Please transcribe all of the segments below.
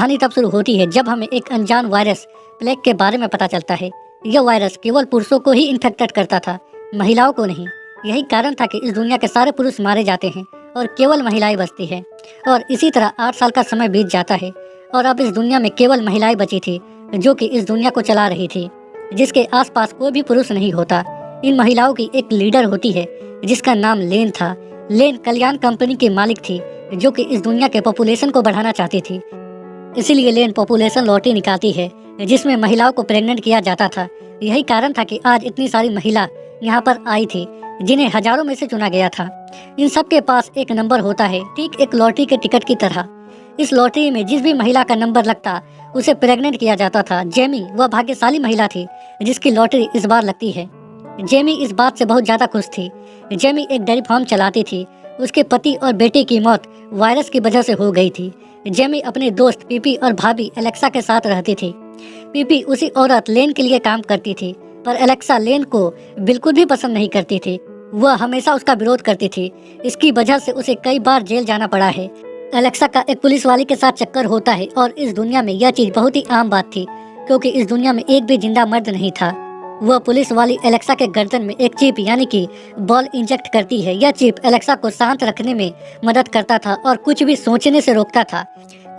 कहानी तब शुरू होती है जब हमें एक अनजान वायरस प्लेग के बारे में पता चलता है। यह वायरस केवल पुरुषों को ही इन्फेक्टेड करता था, महिलाओं को नहीं। यही कारण था कि इस दुनिया के सारे पुरुष मारे जाते हैं और केवल महिलाएं बचती हैं। और इसी तरह 8 साल का समय बीत जाता है और अब इस दुनिया में केवल महिलाएं बची थी जो कि इस दुनिया को चला रही थी, जिसके आसपास कोई भी पुरुष नहीं होता। इन महिलाओं की एक लीडर होती है जिसका नाम लेन था। लेन कल्याण कंपनी की मालिक थी जो कि इस दुनिया के पॉपुलेशन को बढ़ाना चाहती थी। इसीलिए लेन पॉपुलेशन लॉटरी निकालती है जिसमें महिलाओं को प्रेग्नेंट किया जाता था। यही कारण था कि आज इतनी सारी महिला यहाँ पर आई थी जिन्हें हजारों में से चुना गया था। इन सब के पास एक नंबर होता है, ठीक एक लॉटरी के टिकट की तरह। इस लॉटरी में जिस भी महिला का नंबर लगता उसे प्रेग्नेंट किया जाता था। जेमी वह भाग्यशाली महिला थी जिसकी लॉटरी इस बार लगती है। जेमी इस बात से बहुत ज्यादा खुश थी। जेमी एक डेयरी फार्म चलाती थी। उसके पति और बेटे की मौत वायरस की वजह से हो गई थी। जेमी अपने दोस्त पीपी और भाभी एलेक्सा के साथ रहती थी। पीपी उसी औरत लेन के लिए काम करती थी, पर एलेक्सा लेन को बिल्कुल भी पसंद नहीं करती थी। वह हमेशा उसका विरोध करती थी। इसकी वजह से उसे कई बार जेल जाना पड़ा है। एलेक्सा का एक पुलिस वाले के साथ चक्कर होता है और इस दुनिया में यह चीज बहुत ही आम बात थी क्योंकि इस दुनिया में एक भी जिंदा मर्द नहीं था। वह पुलिस वाली एलेक्सा के गर्दन में एक चिप यानी कि बॉल इंजेक्ट करती है। यह चिप एलेक्सा को शांत रखने में मदद करता था और कुछ भी सोचने से रोकता था।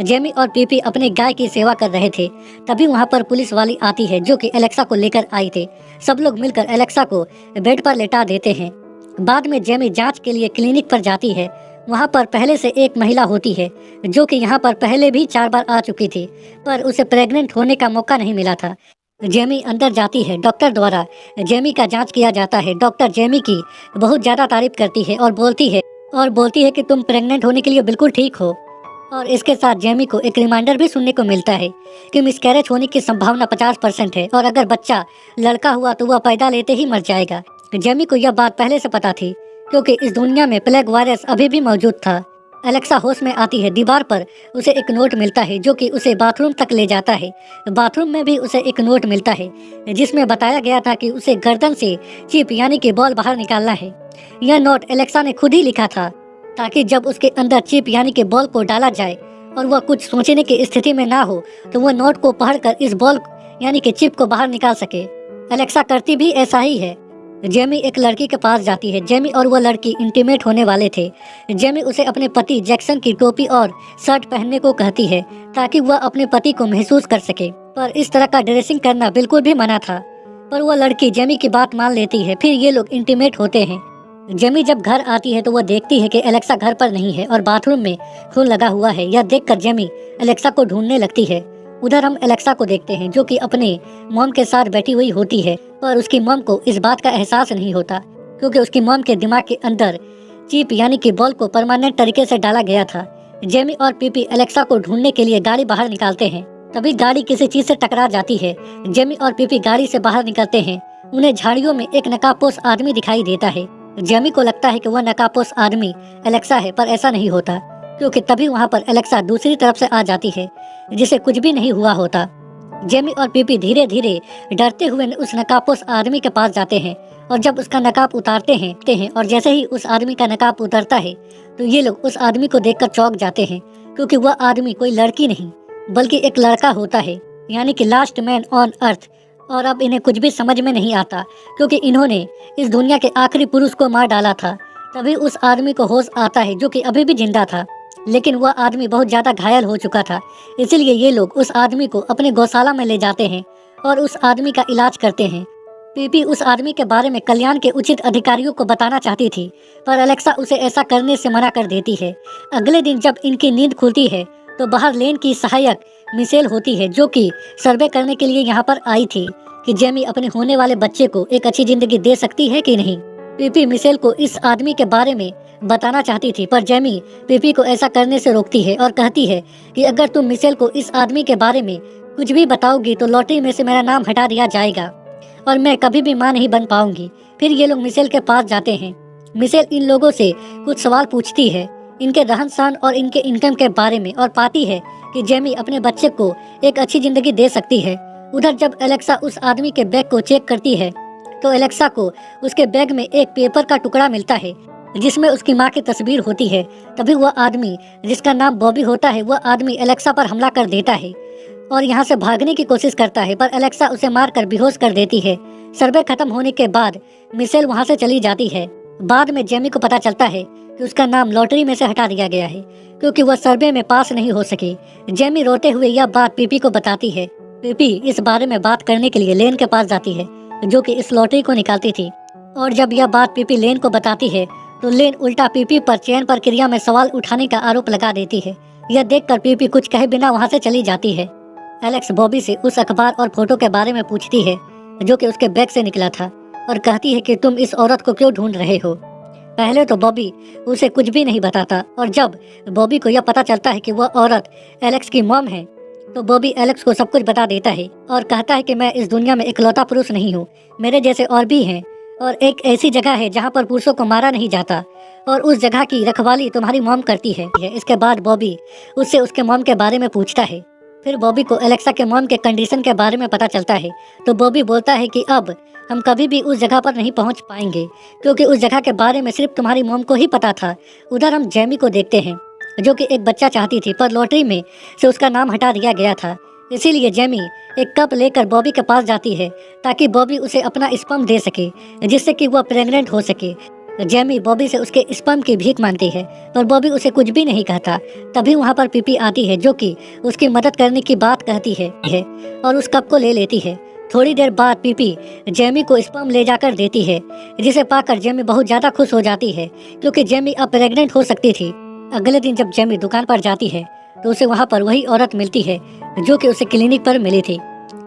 जेमी और पीपी अपने गाय की सेवा कर रहे थे, तभी वहां पर पुलिस वाली आती है जो कि एलेक्सा को लेकर आई थे। सब लोग मिलकर एलेक्सा को बेड पर लेटा देते हैं। बाद में जेमी जांच के लिए क्लिनिक पर जाती है। वहां पर पहले से एक महिला होती है जो कि यहाँ पर पहले भी 4 बार आ चुकी थी, पर उसे प्रेग्नेंट होने का मौका नहीं मिला था। जेमी अंदर जाती है। डॉक्टर द्वारा जेमी का जांच किया जाता है। डॉक्टर जेमी की बहुत ज्यादा तारीफ करती है और बोलती है कि तुम प्रेग्नेंट होने के लिए बिल्कुल ठीक हो। और इसके साथ जेमी को एक रिमाइंडर भी सुनने को मिलता है कि मिसकैरेज होने की संभावना 50% है और अगर बच्चा लड़का हुआ तो वह पैदा लेते ही मर जाएगा। जेमी को यह बात पहले से पता थी क्योंकि इस दुनिया में प्लेग वायरस अभी भी मौजूद था। एलेक्सा होश में आती है। दीवार पर उसे एक नोट मिलता है जो कि उसे बाथरूम तक ले जाता है। बाथरूम में भी उसे एक नोट मिलता है जिसमें बताया गया था कि उसे गर्दन से चिप यानी कि बॉल बाहर निकालना है। यह नोट एलेक्सा ने खुद ही लिखा था ताकि जब उसके अंदर चिप यानी कि बॉल को डाला जाए और वह कुछ सोचने की स्थिति में ना हो तो वह नोट को पढ़कर इस बॉल यानी कि चिप को बाहर निकाल सके। एलेक्सा करती भी ऐसा ही है। जेमी एक लड़की के पास जाती है। जेमी और वह लड़की इंटीमेट होने वाले थे। जेमी उसे अपने पति जैक्सन की टोपी और शर्ट पहनने को कहती है ताकि वह अपने पति को महसूस कर सके, पर इस तरह का ड्रेसिंग करना बिल्कुल भी मना था। पर वह लड़की जेमी की बात मान लेती है। फिर ये लोग इंटीमेट होते हैं। जेमी जब घर आती है तो वह देखती है कि एलेक्सा घर पर नहीं है और बाथरूम में खून लगा हुआ है। यह देखकर जेमी एलेक्सा को ढूंढने लगती है। उधर हम एलेक्सा को देखते हैं जो कि अपने मॉम के साथ बैठी हुई होती है, पर उसकी मॉम को इस बात का एहसास नहीं होता क्योंकि उसकी मॉम के दिमाग के अंदर चिप यानी कि बॉल को परमानेंट तरीके से डाला गया था। जेमी और पीपी एलेक्सा को ढूंढने के लिए गाड़ी बाहर निकालते हैं। तभी गाड़ी किसी चीज से टकरा जाती है। जेमी और पीपी गाड़ी से बाहर निकलते हैं। उन्हें झाड़ियों में एक नकाबपोश आदमी दिखाई देता है। जेमी को लगता है कि वह नकाबपोश आदमी एलेक्सा है, पर ऐसा नहीं होता क्योंकि तभी वहाँ पर एलेक्सा दूसरी तरफ से आ जाती है जिसे कुछ भी नहीं हुआ होता। जेमी और पीपी धीरे धीरे डरते हुए उस नकाबपोश आदमी के पास जाते हैं और जब उसका नकाब उतारते हैं और जैसे ही उस आदमी का नकाब उतरता है तो ये लोग उस आदमी को देखकर चौंक जाते हैं क्योंकि वह आदमी कोई लड़की नहीं बल्कि एक लड़का होता है, यानी कि लास्ट मैन ऑन अर्थ। और अब इन्हें कुछ भी समझ में नहीं आता क्योंकि इन्होंने इस दुनिया के आखिरी पुरुष को मार डाला था। तभी उस आदमी को होश आता है जो कि अभी भी जिंदा था, लेकिन वह आदमी बहुत ज्यादा घायल हो चुका था। इसीलिए ये लोग उस आदमी को अपने गौशाला में ले जाते हैं और उस आदमी का इलाज करते हैं। पीपी उस आदमी के बारे में कल्याण के उचित अधिकारियों को बताना चाहती थी, पर एलेक्सा उसे ऐसा करने से मना कर देती है। अगले दिन जब इनकी नींद खुलती है तो बाहर लेन की सहायक मिशेल होती है जो कि सर्वे करने के लिए यहाँ पर आई थी कि जेमी अपने होने वाले बच्चे को एक अच्छी जिंदगी दे सकती है कि नहीं। पीपी मिशेल को इस आदमी के बारे में बताना चाहती थी, पर जेमी पीपी को ऐसा करने से रोकती है और कहती है कि अगर तुम मिशेल को इस आदमी के बारे में कुछ भी बताओगी तो लॉटरी में से मेरा नाम हटा दिया जाएगा और मैं कभी भी मां नहीं बन पाऊंगी। फिर ये लोग मिशेल के पास जाते हैं। मिशेल इन लोगों से कुछ सवाल पूछती है इनके रहन सहन और इनके इनकम के बारे में और पाती है कि जेमी अपने बच्चे को एक अच्छी जिंदगी दे सकती है। उधर जब एलेक्सा उस आदमी के बैग को चेक करती है तो एलेक्सा को उसके बैग में एक पेपर का टुकड़ा मिलता है जिसमें उसकी माँ की तस्वीर होती है। तभी वह आदमी जिसका नाम बॉबी होता है वह आदमी एलेक्सा पर हमला कर देता है और यहाँ से भागने की कोशिश करता है, पर एलेक्सा उसे मारकर बेहोश कर देती है। सर्वे खत्म होने के बाद मिशेल वहाँ से चली जाती है। बाद में जेमी को पता चलता है कि उसका नाम लॉटरी में से हटा दिया गया है क्योंकि वह सर्वे में पास नहीं हो सकी। जेमी रोते हुए यह बात पीपी को बताती है। पीपी इस बारे में बात करने के लिए लेन के पास जाती है जो कि इस लॉटरी को निकालती थी, और जब यह बात पीपी लेन को बताती है तो लेन उल्टा पीपी पर चयन प्रक्रिया में सवाल उठाने का आरोप लगा देती है। यह देखकर पीपी कुछ कहे बिना वहाँ से चली जाती है। एलेक्स बॉबी से उस अखबार और फोटो के बारे में पूछती है जो कि उसके बैग से निकला था और कहती है कि तुम इस औरत को क्यों ढूंढ रहे हो। पहले तो बॉबी उसे कुछ भी नहीं बताता, और जब बॉबी को यह पता चलता है कि वह औरत एलेक्स की मॉम है तो बॉबी एलेक्स को सब कुछ बता देता है और कहता है कि मैं इस दुनिया में इकलौता पुरुष नहीं हूँ, मेरे जैसे और भी हैं, और एक ऐसी जगह है जहाँ पर पुरुषों को मारा नहीं जाता और उस जगह की रखवाली तुम्हारी मॉम करती है। इसके बाद बॉबी उससे उसके मॉम के बारे में पूछता है। फिर बॉबी को एलेक्सा के मॉम के कंडीशन के बारे में पता चलता है तो बॉबी बोलता है कि अब हम कभी भी उस जगह पर नहीं पहुंच पाएंगे क्योंकि उस जगह के बारे में सिर्फ तुम्हारी मॉम को ही पता था। उधर हम जेमी को देखते हैं जो कि एक बच्चा चाहती थी, पर लॉटरी में से उसका नाम हटा दिया गया था। इसीलिए जेमी एक कप लेकर बॉबी के पास जाती है ताकि बॉबी उसे अपना स्पर्म दे सके जिससे कि वह प्रेग्नेंट हो सके। जेमी बॉबी से उसके स्पर्म की भीख मांगती है पर बॉबी उसे कुछ भी नहीं कहता। तभी वहाँ पर पीपी आती है जो कि उसकी मदद करने की बात कहती है और उस कप को ले लेती है। थोड़ी देर बाद पीपी जेमी को स्पर्म ले जाकर देती है जिसे पाकर जेमी बहुत ज़्यादा खुश हो जाती है क्योंकि जेमी अब प्रेग्नेंट हो सकती थी। अगले दिन जब जेमी दुकान पर जाती है तो उसे वहाँ पर वही औरत मिलती है जो कि उसे क्लिनिक पर मिली थी।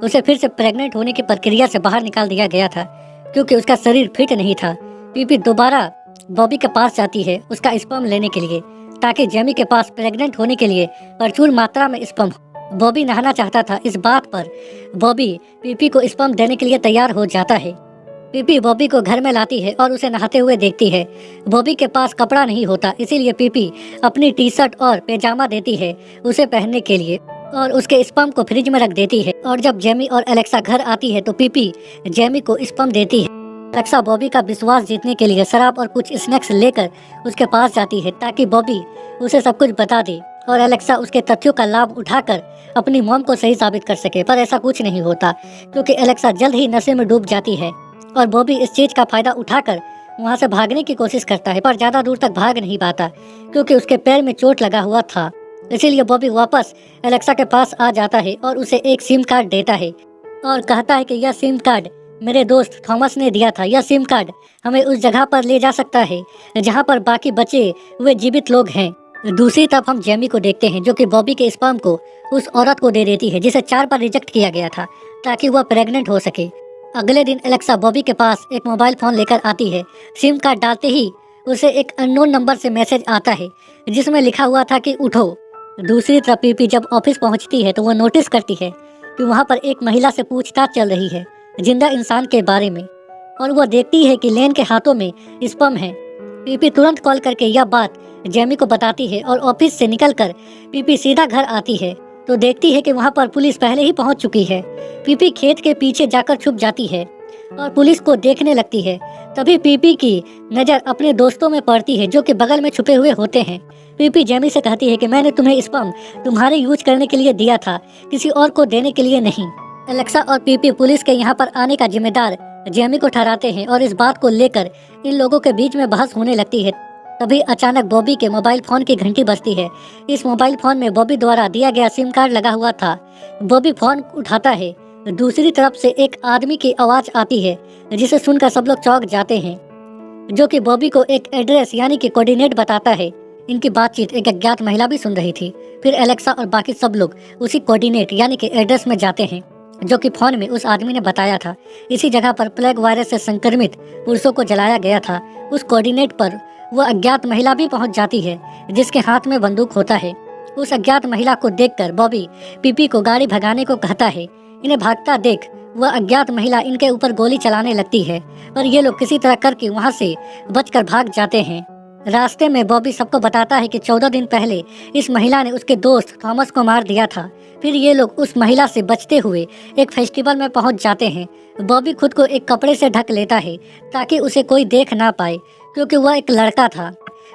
उसे फिर से प्रेग्नेंट होने की प्रक्रिया से बाहर निकाल दिया गया था क्योंकि उसका शरीर फिट नहीं था। पीपी दोबारा बॉबी के पास जाती है उसका स्पर्म लेने के लिए ताकि जेमी के पास प्रेग्नेंट होने के लिए प्रचुर मात्रा में स्पर्म। बॉबी नहाना चाहता था, इस बात पर बॉबी पीपी को स्पर्म देने के लिए तैयार हो जाता है। पीपी बॉबी को घर में लाती है और उसे नहाते हुए देखती है। बॉबी के पास कपड़ा नहीं होता, इसीलिए पीपी अपनी टी शर्ट और पैजामा देती है उसे पहनने के लिए और उसके स्पर्म को फ्रिज में रख देती है। और जब जेमी और एलेक्सा घर आती है तो पीपी जेमी को स्पर्म देती है। एलेक्सा बॉबी का विश्वास जीतने के लिए शराब और कुछ स्नैक्स लेकर उसके पास जाती है ताकि बॉबी उसे सब कुछ बता दे और एलेक्सा उसके तथ्यों का लाभ उठाकर अपनी मॉम को सही साबित कर सके। पर ऐसा कुछ नहीं होता क्योंकि एलेक्सा जल्द ही नशे में डूब जाती है और बॉबी इस चीज का फायदा उठाकर वहाँ से भागने की कोशिश करता है, पर ज्यादा दूर तक भाग नहीं पाता क्योंकि उसके पैर में चोट लगा हुआ था। इसीलिए बॉबी वापस एलेक्सा के पास आ जाता है और उसे एक सिम कार्ड देता है और कहता है कि यह सिम कार्ड मेरे दोस्त थॉमस ने दिया था। यह सिम कार्ड हमें उस जगह पर ले जा सकता है जहाँ पर बाकी बचे हुए जीवित लोग हैं। दूसरी तरफ हम जेमी को देखते हैं जो कि बॉबी के स्पर्म को उस औरत को दे देती है जिसे 4 बार रिजेक्ट किया गया था ताकि वह प्रेग्नेंट हो सके। अगले दिन एलेक्सा बॉबी के पास एक मोबाइल फोन लेकर आती है। सिम कार्ड डालते ही उसे एक अननोन नंबर से मैसेज आता है जिसमें लिखा हुआ था कि उठो। दूसरी तरफ पीपी जब ऑफिस पहुंचती है तो वह नोटिस करती है कि वहां पर एक महिला से पूछताछ चल रही है जिंदा इंसान के बारे में, और वह देखती है कि लेन के हाथों में स्पर्म है। पीपी तुरंत कॉल करके यह बात जेमी को बताती है और ऑफिस से निकलकर पीपी सीधा घर आती है तो देखती है कि वहां पर पुलिस पहले ही पहुंच चुकी है। पीपी खेत के पीछे जाकर छुप जाती है और पुलिस को देखने लगती है। तभी पीपी की नज़र अपने दोस्तों में पड़ती है जो कि बगल में छुपे हुए होते हैं। पीपी जेमी से कहती है कि मैंने तुम्हें स्पर्म तुम्हारे यूज करने के लिए दिया था, किसी और को देने के लिए नहीं। एलेक्सा और पीपी पुलिस के यहाँ पर आने का जिम्मेदार जेमी को ठहराते हैं और इस बात को लेकर इन लोगों के बीच में बहस होने लगती है। तभी अचानक बॉबी के मोबाइल फोन की घंटी बजती है। इस मोबाइल फोन में बॉबी द्वारा दिया गया सिम कार्ड लगा हुआ था। बॉबी फोन उठाता है। दूसरी तरफ से एक आदमी की आवाज आती है जिसे सुनकर सब लोग चौंक जाते हैं जो कि बॉबी को एक एड्रेस यानी कि कोऑर्डिनेट बताता है। इनकी बातचीत एक अज्ञात महिला भी सुन रही थी। फिर एलेक्सा और बाकी सब लोग उसी कोऑर्डिनेट यानी कि एड्रेस में जाते हैं जो कि फोन में उस आदमी ने बताया था। इसी जगह पर प्लेग वायरस से संक्रमित पुरुषों को जलाया गया था। उस कोऑर्डिनेट पर वह अज्ञात महिला भी पहुंच जाती है जिसके हाथ में बंदूक होता है। उस अज्ञात महिला को देखकर बॉबी पीपी को गाड़ी भगाने को कहता है। इन्हें भागता देख वह अज्ञात महिला इनके ऊपर गोली चलाने लगती है, पर ये लोग किसी तरह करके वहां से बचकर भाग जाते हैं। रास्ते में बॉबी सबको बताता है कि 14 दिन पहले इस महिला ने उसके दोस्त थॉमस को मार दिया था। फिर ये लोग उस महिला से बचते हुए एक फेस्टिवल में पहुंच जाते हैं। बॉबी खुद को एक कपड़े से ढक लेता है ताकि उसे कोई देख ना पाए क्योंकि वह एक लड़का था।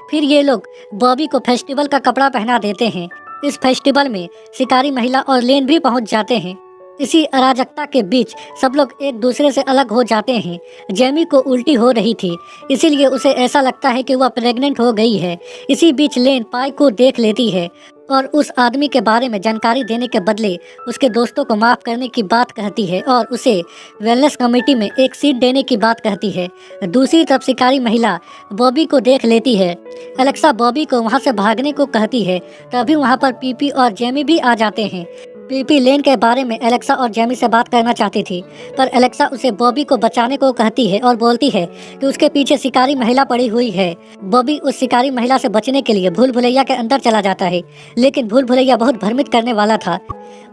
फिर ये लोग बॉबी को फेस्टिवल का कपड़ा पहना देते हैं। इस फेस्टिवल में शिकारी महिला और लेन भी पहुंच जाते हैं। इसी अराजकता के बीच सब लोग एक दूसरे से अलग हो जाते हैं। जेमी को उल्टी हो रही थी, इसीलिए उसे ऐसा लगता है कि वह प्रेग्नेंट हो गई है। इसी बीच लेन पाई को देख लेती है और उस आदमी के बारे में जानकारी देने के बदले उसके दोस्तों को माफ़ करने की बात कहती है और उसे वेलनेस कमेटी में एक सीट देने की बात कहती है। दूसरी तरफ शिकारी महिला बॉबी को देख लेती है। एलेक्सा बॉबी को वहां से भागने को कहती है। तभी वहां पर पीपी और जेमी भी आ जाते हैं। पीपी लेन के बारे में एलेक्सा और जेमी से बात करना चाहती थी, पर एलेक्सा उसे बॉबी को बचाने को कहती है और बोलती है कि उसके पीछे शिकारी महिला पड़ी हुई है। बॉबी उस शिकारी महिला से बचने के लिए भूल भुलैया के अंदर चला जाता है, लेकिन भूल भुलैया बहुत भ्रमित करने वाला था।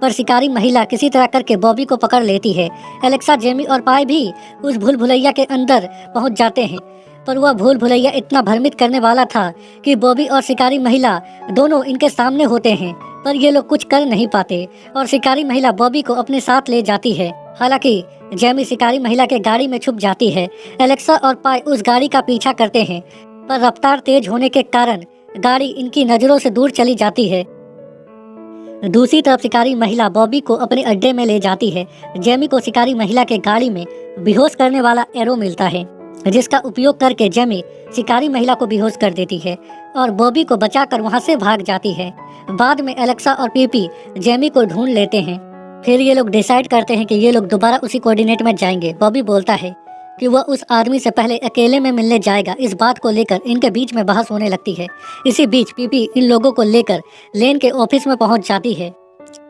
पर शिकारी महिला किसी तरह करके बॉबी को पकड़ लेती है। एलेक्सा, जेमी और पाई भी उस भूल भुलैया के अंदर पहुंच जाते हैं, पर वह भूल भुलैया इतना भ्रमित करने वाला था कि बॉबी और शिकारी महिला दोनों इनके सामने होते हैं, पर ये लोग कुछ कर नहीं पाते और शिकारी महिला बॉबी को अपने साथ ले जाती है। हालांकि जेमी शिकारी महिला के गाड़ी में छुप जाती है। एलेक्सा और पाई उस गाड़ी का पीछा करते हैं, पर रफ्तार तेज होने के कारण गाड़ी इनकी नजरों से दूर चली जाती है। दूसरी तरफ शिकारी महिला बॉबी को अपने अड्डे में ले जाती है। जेमी को शिकारी महिला के गाड़ी में बेहोश करने वाला एरो मिलता है, जिसका उपयोग करके जेमी शिकारी महिला को बेहोश कर देती है और बॉबी को बचाकर वहां से भाग जाती है। बाद में एलेक्सा और पीपी जेमी को ढूंढ लेते हैं। फिर ये लोग डिसाइड करते हैं कि ये लोग दोबारा उसी कोऑर्डिनेट में जाएंगे। बॉबी बोलता है कि वह उस आदमी से पहले अकेले में मिलने जाएगा। इस बात को लेकर इनके बीच में बहस होने लगती है। इसी बीच पीपी इन लोगों को लेकर लेन के ऑफिस में पहुंच जाती है,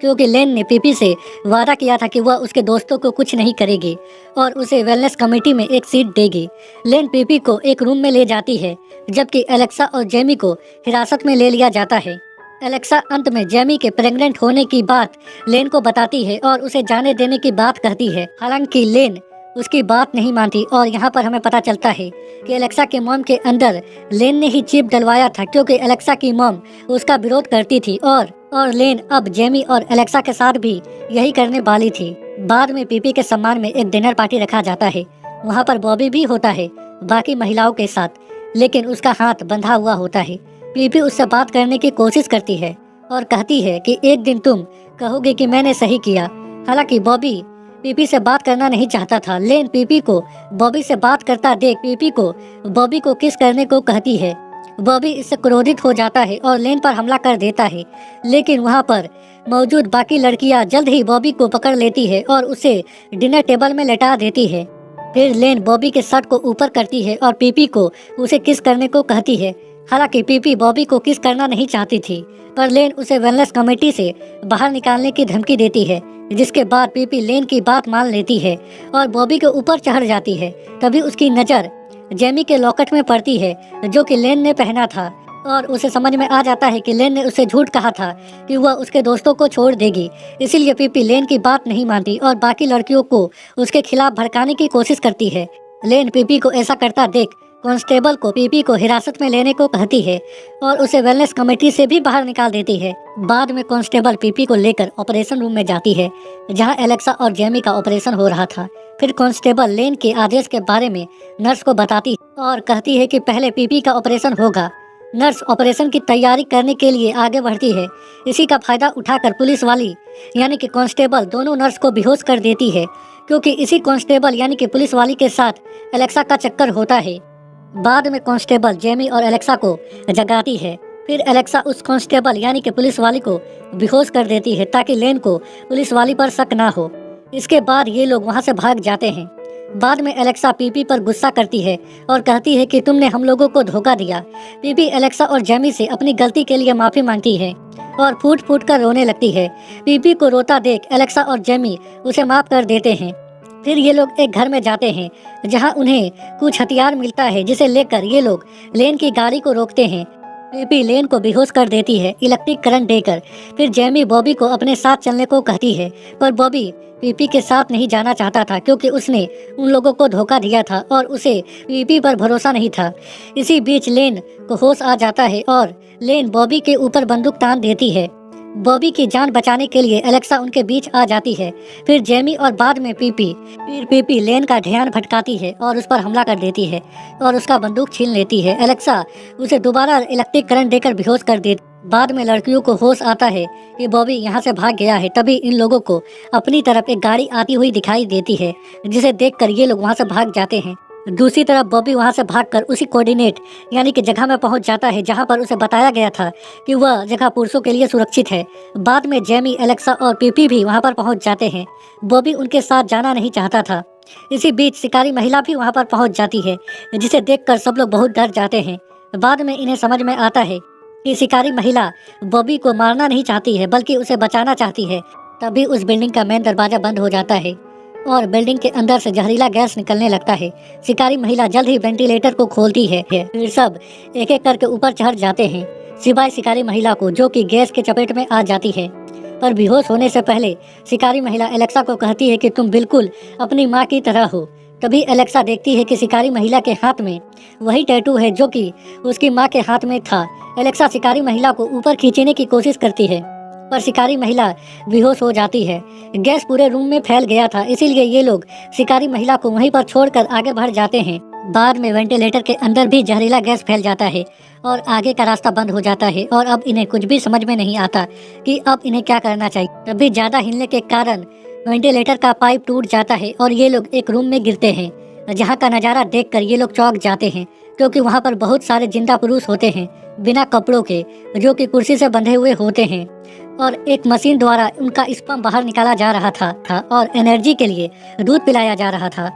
क्योंकि लेन ने पीपी से वादा किया था कि वह उसके दोस्तों को कुछ नहीं करेगी और उसे वेलनेस कमेटी में एक सीट देगी। लेन पीपी को एक रूम में ले जाती है, जबकि एलेक्सा और जेमी को हिरासत में ले लिया जाता है। एलेक्सा अंत में जेमी के प्रेग्नेंट होने की बात लेन को बताती है और उसे जाने देने की बात कहती है। हालांकि लेन उसकी बात नहीं मानती और यहाँ पर हमें पता चलता है कि एलेक्सा के मॉम के अंदर लेन ने ही चिप डलवाया था, क्योंकि एलेक्सा की मॉम उसका विरोध करती थी और लेन अब जेमी और एलेक्सा के साथ भी यही करने वाली थी। बाद में पीपी के सम्मान में एक डिनर पार्टी रखा जाता है। वहाँ पर बॉबी भी होता है बाकी महिलाओं के साथ, लेकिन उसका हाथ बंधा हुआ होता है। पीपी उससे बात करने की कोशिश करती है और कहती है कि एक दिन तुम कहोगे कि मैंने सही किया। हालांकि बॉबी पीपी से बात करना नहीं चाहता था। लेन पीपी को बॉबी से बात करता देख पीपी को बॉबी को किस करने को कहती है। बॉबी इससे क्रोधित हो जाता है और लेन पर हमला कर देता है, लेकिन वहाँ पर मौजूद बाकी लड़कियाँ जल्द ही बॉबी को पकड़ लेती है और उसे डिनर टेबल में लेटा देती है। फिर लेन बॉबी के शर्ट को ऊपर करती है और पीपी को उसे किस करने को कहती है। हालांकि पीपी बॉबी को किस करना नहीं चाहती थी, पर लेन उसे वेलनेस कमेटी से बाहर निकालने की धमकी देती है, जिसके बाद पीपी लेन की बात मान लेती है और बॉबी के ऊपर चढ़ जाती है। तभी उसकी नज़र जेमी के लॉकेट में पड़ती है, जो कि लेन ने पहना था, और उसे समझ में आ जाता है कि लेन ने उसे झूठ कहा था कि वह उसके दोस्तों को छोड़ देगी। इसीलिए पीपी लेन की बात नहीं मानती और बाकी लड़कियों को उसके खिलाफ भड़काने की कोशिश करती है। लेन पीपी को ऐसा करता देख कांस्टेबल को पीपी को हिरासत में लेने को कहती है और उसे वेलनेस कमेटी से भी बाहर निकाल देती है। बाद में कांस्टेबल पीपी को लेकर ऑपरेशन रूम में जाती है, जहां एलेक्सा और जेमी का ऑपरेशन हो रहा था। फिर कांस्टेबल लेन के आदेश के बारे में नर्स को बताती और कहती है कि पहले पीपी का ऑपरेशन होगा। नर्स ऑपरेशन की तैयारी करने के लिए आगे बढ़ती है। इसी का फायदा उठाकर पुलिस वाली यानी कि कांस्टेबल दोनों नर्स को बेहोश कर देती है, क्योंकि इसी कांस्टेबल यानी कि पुलिस वाली के साथ एलेक्सा का चक्कर होता है। बाद में कांस्टेबल जेमी और एलेक्सा को जगाती है। फिर एलेक्सा उस कांस्टेबल यानी कि पुलिस वाली को बेहोश कर देती है, ताकि लेन को पुलिस वाली पर शक ना हो। इसके बाद ये लोग वहां से भाग जाते हैं। बाद में एलेक्सा पीपी पर गुस्सा करती है और कहती है कि तुमने हम लोगों को धोखा दिया। पीपी एलेक्सा और जेमी से अपनी गलती के लिए माफी मांगती है और फूट फूट कर रोने लगती है। पीपी को रोता देख एलेक्सा और जेमी उसे माफ कर देते हैं। फिर ये लोग एक घर में जाते हैं, जहां उन्हें कुछ हथियार मिलता है, जिसे लेकर ये लोग लेन की गाड़ी को रोकते हैं। पीपी लेन को बेहोश कर देती है इलेक्ट्रिक करंट देकर। फिर जेमी बॉबी को अपने साथ चलने को कहती है, पर बॉबी पीपी के साथ नहीं जाना चाहता था, क्योंकि उसने उन लोगों को धोखा दिया था और उसे पीपी पर भरोसा नहीं था। इसी बीच लेन को होश आ जाता है और लेन बॉबी के ऊपर बंदूक तान देती है। बॉबी की जान बचाने के लिए एलेक्सा उनके बीच आ जाती है। फिर जेमी और बाद में पीपी। फिर पीपी लेन का ध्यान भटकाती है और उस पर हमला कर देती है और उसका बंदूक छीन लेती है। एलेक्सा उसे दोबारा इलेक्ट्रिक करंट देकर बेहोश कर देती। बाद में लड़कियों को होश आता है कि बॉबी यहाँ से भाग गया है। तभी इन लोगों को अपनी तरफ एक गाड़ी आती हुई दिखाई देती है, जिसे देखकर ये लोग वहाँ से भाग जाते हैं। दूसरी तरफ बॉबी वहाँ से भागकर उसी कोऑर्डिनेट यानी कि जगह में पहुँच जाता है जहाँ पर उसे बताया गया था कि वह जगह पुरुषों के लिए सुरक्षित है। बाद में जेमी, एलेक्सा और पीपी भी वहाँ पर पहुँच जाते हैं। बॉबी उनके साथ जाना नहीं चाहता था। इसी बीच शिकारी महिला भी वहाँ पर पहुँच जाती है, जिसे देखकर सब लोग बहुत डर जाते हैं। बाद में इन्हें समझ में आता है कि शिकारी महिला बॉबी को मारना नहीं चाहती है बल्कि उसे बचाना चाहती है। तभी उस बिल्डिंग का मेन दरवाजा बंद हो जाता है और बिल्डिंग के अंदर से जहरीला गैस निकलने लगता है। शिकारी महिला जल्द ही वेंटिलेटर को खोलती है। फिर सब एक एक करके ऊपर चढ़ जाते हैं, सिवाय शिकारी महिला को, जो कि गैस के चपेट में आ जाती है। पर बेहोश होने से पहले शिकारी महिला एलेक्सा को कहती है कि तुम बिल्कुल अपनी माँ की तरह हो। तभी एलेक्सा देखती है कि शिकारी महिला के हाथ में वही टैटू है जो कि उसकी माँ के हाथ में था। एलेक्सा शिकारी महिला को ऊपर खींचने की कोशिश करती है, पर शिकारी महिला बेहोश हो जाती है। गैस पूरे रूम में फैल गया था, इसीलिए ये लोग शिकारी महिला को वहीं पर छोड़कर आगे बढ़ जाते हैं। बाद में वेंटिलेटर के अंदर भी जहरीला गैस फैल जाता है और आगे का रास्ता बंद हो जाता है और अब इन्हें कुछ भी समझ में नहीं आता कि अब इन्हें क्या करना चाहिए। तभी ज्यादा हिलने के कारण वेंटिलेटर का पाइप टूट जाता है और ये लोग एक रूम में गिरते हैं, जहाँ का नज़ारा देखकर ये लोग चौंक जाते हैं क्योंकि वहाँ पर बहुत सारे जिंदा पुरुष होते हैं बिना कपड़ों के, जो कि कुर्सी से बंधे हुए होते हैं और एक मशीन द्वारा उनका स्पर्म बाहर निकाला जा रहा था और एनर्जी के लिए दूध पिलाया जा रहा था।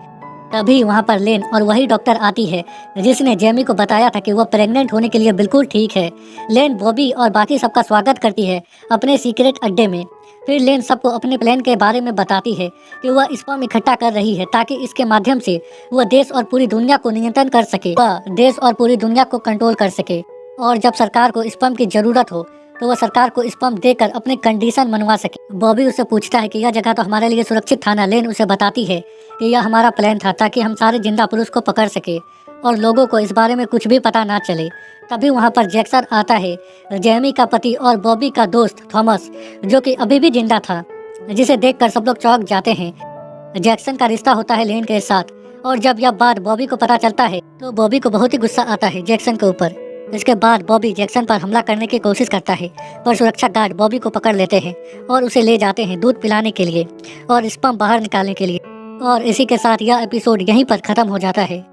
तभी वहाँ पर लेन और वही डॉक्टर आती है जिसने जेमी को बताया था कि वह प्रेग्नेंट होने के लिए बिल्कुल ठीक है। लेन बॉबी और बाकी सबका स्वागत करती है अपने सीक्रेट अड्डे में। फिर लेन सबको अपने प्लान के बारे में बताती है कि वह स्पर्म इकट्ठा कर रही है ताकि इसके माध्यम से वह देश और पूरी दुनिया को नियंत्रण कर सके, वह देश और पूरी दुनिया को कंट्रोल कर सके। और जब सरकार को स्पर्म की जरूरत हो तो वह सरकार को स्पर्म देकर अपने कंडीशन मनवा सके। बॉबी उससे पूछता है कि यह जगह तो हमारे लिए सुरक्षित था ना। लेन उसे बताती है कि यह हमारा प्लान था ताकि हम सारे जिंदा पुरुष को पकड़ सके और लोगों को इस बारे में कुछ भी पता ना चले। तभी वहाँ पर जैक्सन आता है, जेमी का पति और बॉबी का दोस्त थॉमस, जो कि अभी भी जिंदा था, जिसे देखकर सब लोग चौंक जाते हैं। जैक्सन का रिश्ता होता है लेन के साथ और जब यह बात बॉबी को पता चलता है तो बॉबी को बहुत ही गुस्सा आता है जैक्सन के ऊपर। इसके बाद बॉबी जैक्सन पर हमला करने की कोशिश करता है, पर सुरक्षा गार्ड बॉबी को पकड़ लेते हैं और उसे ले जाते हैं दूध पिलाने के लिए और स्पर्म बाहर निकालने के लिए। और इसी के साथ यह एपिसोड यहीं पर खत्म हो जाता है।